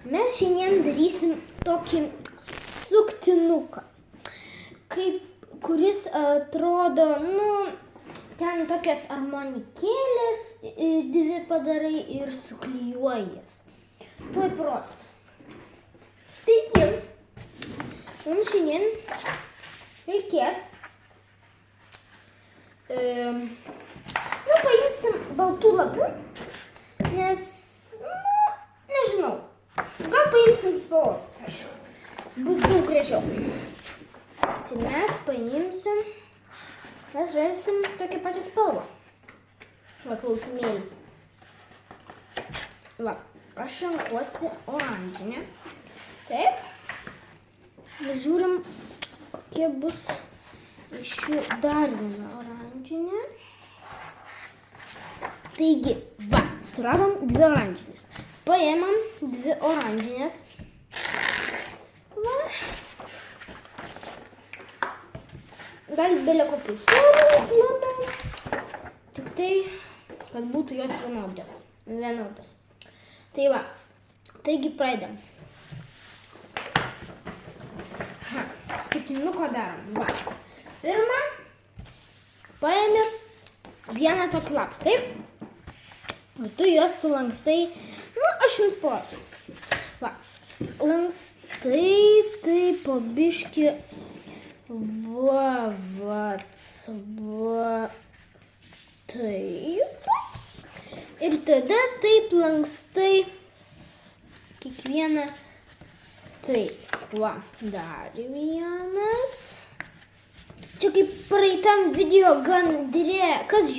Mes šiandien darysim tokį suktinuką, kuris atrodo, ten tokias armonikėlės dvi padarai ir suklijuojas. Tuoj parodysiu. Taigi, mums šiandien reikės, paimsim baltų lapų, nes, nežinau, gal paimsim spalvos, bus daug gražiau. Tai mes paimsim, mes žaisim tokią pačią spalvą. Va, klausimėlis. Va, aš renkuosi oranžinę. Taip. Ir žiūrim, kokie bus iš jų dar viena oranžinė. Taigi, va, suradom dvi oranžinės. Paėmam dvi oranžinės. Va. Galit belia kokius spalvų. Tik tai, kad būtų jos vienodos. Tai va, taigi pradedam. Septynuko darom. Va. Pirma, paėmėm vieną tokį lapą, taip? O tu juos sulankstai, aš jums parodysiu. Va, lankstai, tai po biškį, taip. Ir tada taip lankstai kiekvieną, taip. Va, dar vienas. Čia kaip praeitam video gandre, kas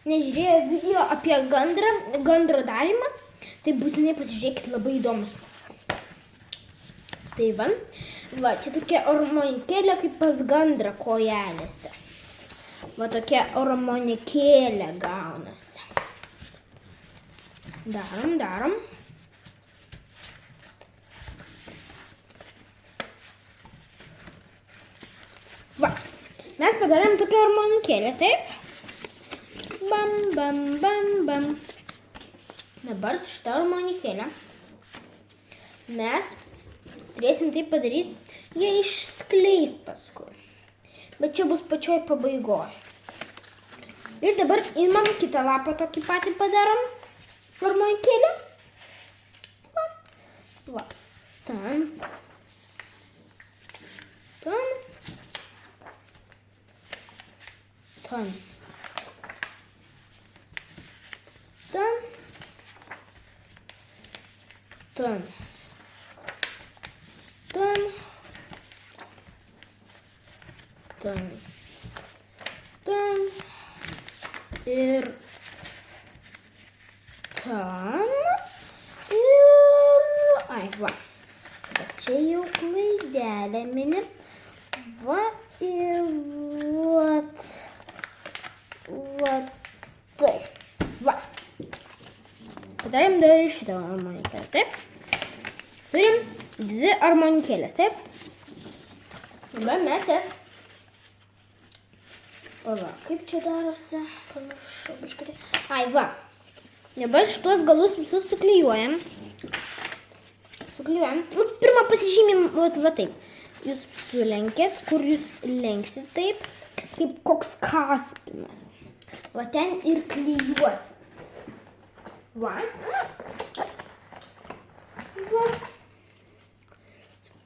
nežiūrėjo video apie gandro darymą, tai būtinai pasižiūrėkit, labai įdomus. Tai va, čia tokia armonikėlė kaip pas gandrą kojelėse. Va tokia armonikėlė gaunasi. Darom. Va, mes padarėm tokią armonikėlę, taip? Bam. Dabar su šitą armonikėlę mes turėsim taip padaryti, jie išskleis paskui. Bet čia bus pačioj pabaigoj. Ir dabar imam kitą lapą tokį patį padarom armonikėlę. Va, ten. Ir va, bet čia jau klaidelė mini, va ir taip, va. Padarėm dar šitą armonikėlę, taip? Turim dvi armonikėlės, taip? Dabar mes jas, va, kaip čia darosi, pamiršau biškutį. Va, dabar šitos galus visus suklijuojam. Pirmą pasižymim, va taip. Jūs sulenkėt, kur jūs lenksit taip, kaip koks kaspinas. Va ten ir klijuos. Va.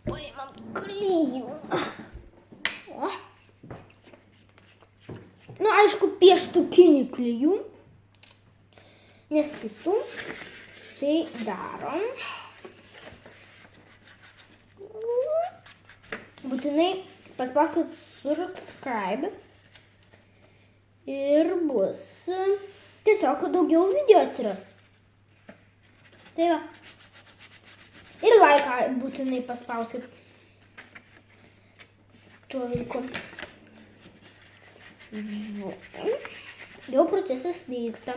Paimam klijų. Aišku, pieštukinių klijų. Neskistų. Tai darom. Būtinai paspauskit subscribe. Ir bus tiesiog daugiau video atsiras. Tai va. Ir laiką būtinai paspauskit. Tuo laiku. Jau procesas vyksta.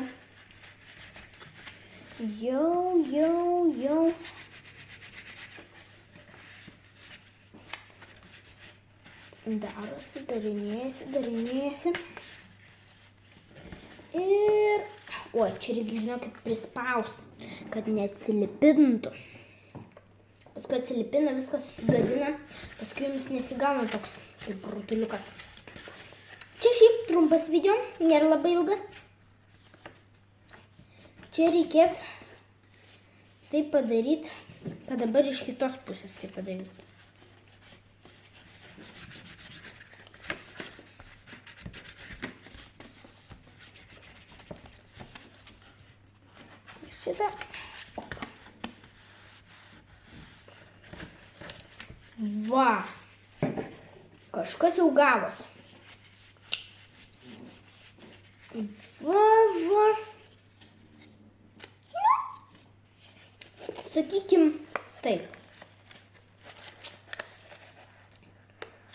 Jau. Darosi, darinėjasi. Ir, čia reikia, žinokit, prispausti, kad neatsilipintų. paskui atsilipina, viskas susigadina, paskui jums nesigauna toks kaip rutuliukas. Čia šiaip trumpas video, nėra labai ilgas. Čia reikės tai padaryti, kad dabar iš kitos pusės tai padaryti. Šitą. Va. Kažkas jau gavos. Va. Sakykim taip.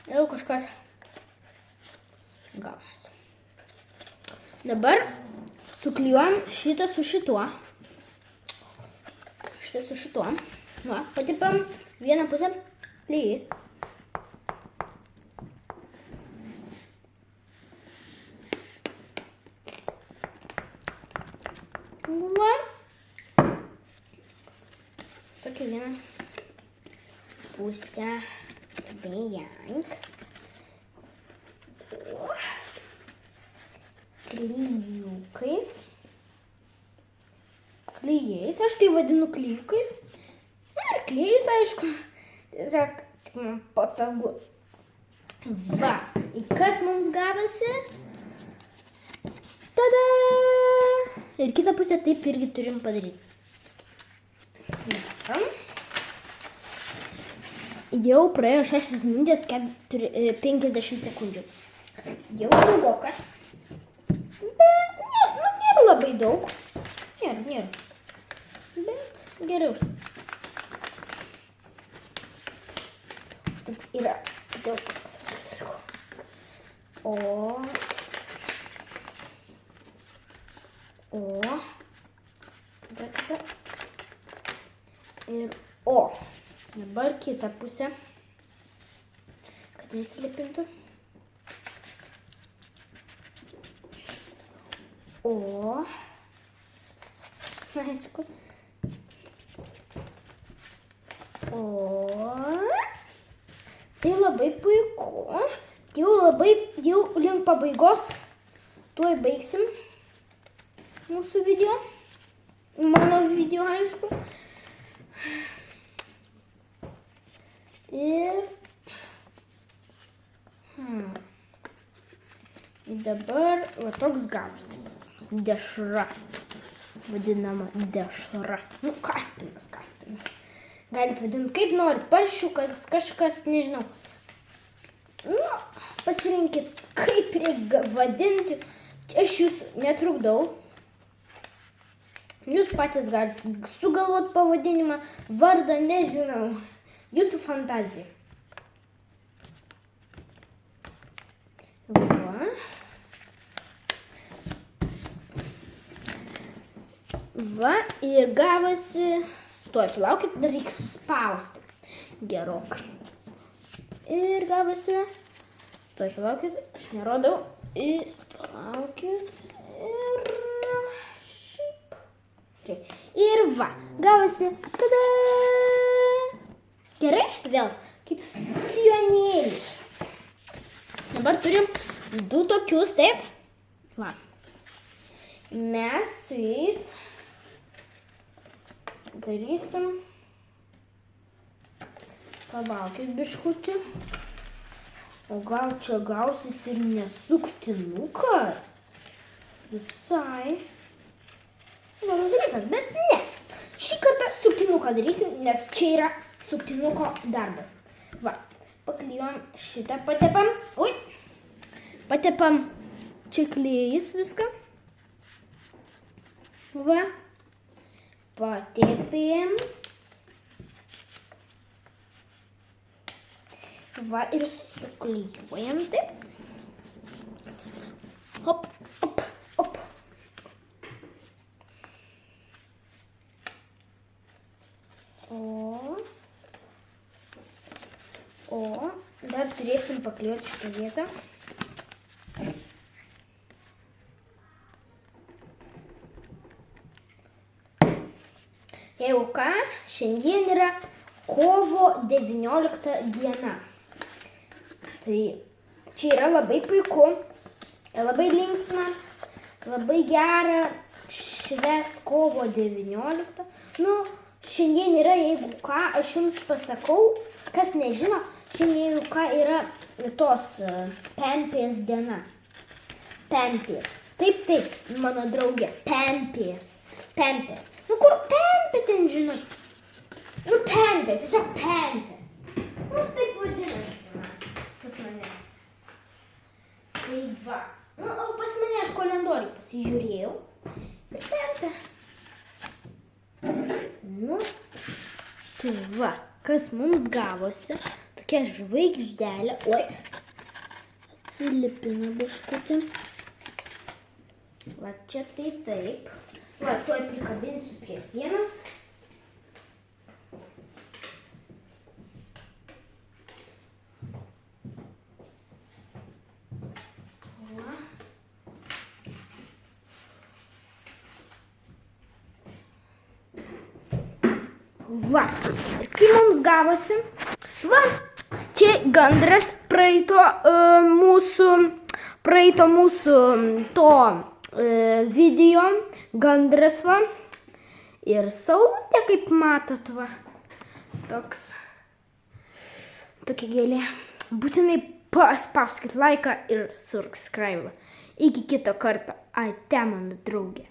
Jau kažkas gavos. Dabar suklijuojam šitą su šituo. Šitą su šituo. Va, patepam vieną pusę klijais. Va. Tokia vieną pusę bejank. Klijukais. Klijais, aš tai vadinu klijukais. Ir klijais, aišku, tiesiog man patogu. Va, ir kas mums gavosi? Tada! Ir kitą pusę taip irgi turim padaryti. Jau praėjo 6 minutės 50 sekundžių. Jau ilgoka. Bet nėra labai daug. Nėra. Bet geriau už tai. Štai yra daug visų dalykų. Ir dabar kitą pusę, kad neatsilipintų. Aišku. Tai labai puiku. Jau link pabaigos. Tuoj baigsim mūsų video. Mano video, aišku. Ir dabar va toks gavosi pas mus. Dešra. Vadinama dešra. Nu, kaspinas. Galit vadinti kaip norit. Paršiukas, kažkas, nežinau. Nu, pasirinkit, kaip reikia vadinti. Aš jūsų netrukdau. Jūs patys galite sugalvoti pavadinimą, vardą, nežinau. Jūsų fantazija. Va. Va, ir gavosi. Tuoj, palaukit, dar reikia suspausti. Gerokai. Ir gavosi. Tuoj, palaukit, aš nerodau. Ir palaukit. Ir šiaip. Ir va, gavosi. Tada. Gerai, vėl. Kaip sijonėlis. Dabar turim 2 tokius, taip. Va. Mes su jais darysim. Palaukit biškutį. O gal čia gausis ir nesuktinukas? Visai. Įdomus dalykas, bet ne. Šį kartą suktinuką darysim, nes čia yra suktinuko darbas. Va, paklijuojam šitą, patepam. Ui. Patepam čia klijais viską. Va. Patepėm. Va, ir suklijuojam taip. Hop. Dar turėsim paklijuoti šitą vietą. Jeigu ką, šiandien yra kovo 19 diena. Tai čia yra labai puiku, labai linksma, labai gera švęst kovo 19. Nu, šiandien yra, jeigu ką, aš jums pasakau, kas nežino, šiandien jeigu ką yra tos pempės diena. Pempės. Taip, mano draugė, pempės. Pempės. Nu, kur pempė ten, žinot? Nu, pempė, tiesiog pempė. Nu, taip vadinasi, pas mane. Tai va. Nu, pas mane aš kalendorių pasižiūrėjau. Ir pempė. Nu, tai va, kas mums gavosi. Tokia žvaigždelė. Oi, atsilipina biškutį. Va čia tai taip. Va, tuoj prikabinsiu prie sienos. Va. Va. Ir kai mums gavosi, va, čia gandras praeito mūsų to video, gandras va, ir saulutė, kaip matot, va, tokia gėlė. Būtinai paspauskit laiką ir subscribe. Iki kito karto. Ate, mano draugė.